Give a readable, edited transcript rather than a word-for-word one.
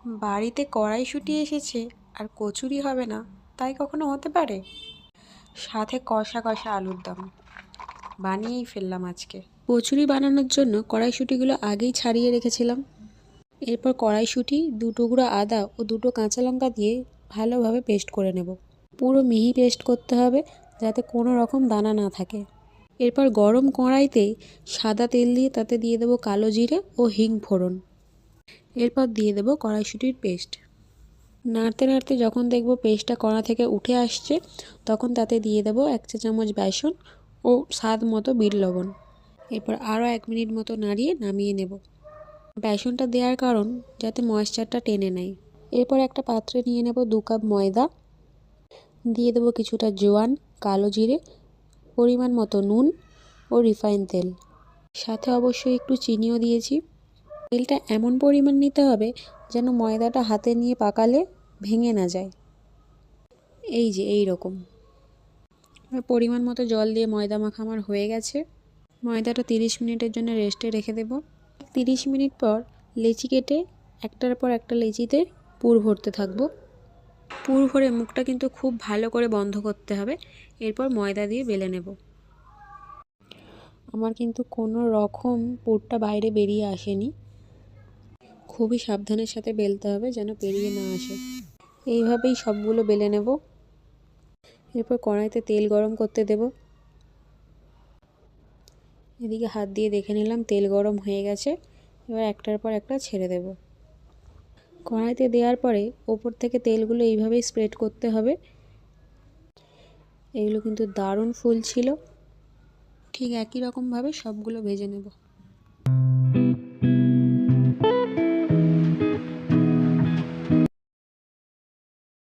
বাড়িতে কড়াইশুঁটি এসেছে আর কচুরি হবে না, তাই কখনো হতে পারে? সাথে কষা কষা আলুর দম বানিয়েই ফেললাম আজকে। কচুরি বানানোর জন্য কড়াইশুঁটিগুলো আগেই ছাড়িয়ে রেখেছিলাম। এরপর কড়াইশুঁটি, 2 টুকরো আদা ও 2 কাঁচা লঙ্কা দিয়ে ভালোভাবে পেস্ট করে নেব। পুরো মিহি পেস্ট করতে হবে, যাতে কোনো রকম দানা না থাকে। এরপর গরম কড়াইতে সাদা তেল দিয়ে তাতে দিয়ে দেবো কালো জিরে ও হিং ফোড়ন। এরপর দিয়ে দেবো কড়াইশুঁটির পেস্ট। নাড়তে নাড়তে যখন দেখব পেস্টটা কড়া থেকে উঠে আসছে, তখন তাতে দিয়ে দেবো 1 চা-চামচ বেসন ও স্বাদ মতো বিট লবণ। এরপর আরও 1 মিনিট মতো নাড়িয়ে নামিয়ে নেব। বেসনটা দেওয়ার কারণ যাতে ময়েশ্চারটা টেনে নেয়। এরপর একটা পাত্রে নিয়ে নেব 2 কাপ ময়দা, দিয়ে দেবো কিছুটা জোয়ান, কালো জিরে, পরিমাণ মতো নুন ও রিফাইন তেল। সাথে অবশ্যই একটু চিনিও দিয়েছি। তেলটা এমন পরিমাণ নিতে হবে যেন ময়দাটা হাতে নিয়ে পাকালে ভেঙে না যায়। এই যে এই রকম পরিমাণ মতো জল দিয়ে ময়দা মাখা আমার হয়ে গেছে। ময়দাটা 30 মিনিটের জন্য রেস্টে রেখে দেব। 30 মিনিট পর লেচি কেটে একটার পর একটা লেচিতে পুর ভরতে থাকবো। পুর ভরে মুখটা কিন্তু খুব ভালো করে বন্ধ করতে হবে। এরপর ময়দা দিয়ে বেলে নেব। আমার কিন্তু কোনো রকম পুরটা বাইরে বেরিয়ে আসেনি। খুবই সাবধানের সাথে বেলতে হবে যেন বেরিয়ে না আসে। এইভাবেই সবগুলো বেলে নেব। এরপর কড়াইতে তেল গরম করতে দেব। এদিকে হাত দিয়ে দেখে নিলাম তেল গরম হয়ে গেছে। এবার একটার পর একটা ছেড়ে দেব। কড়াইতে দেওয়ার পরে ওপর থেকে তেলগুলো এইভাবেই স্প্রেড করতে হবে। এগুলো কিন্তু দারুণ ফুলছিল। ঠিক একই রকমভাবে সবগুলো ভেজে নেব।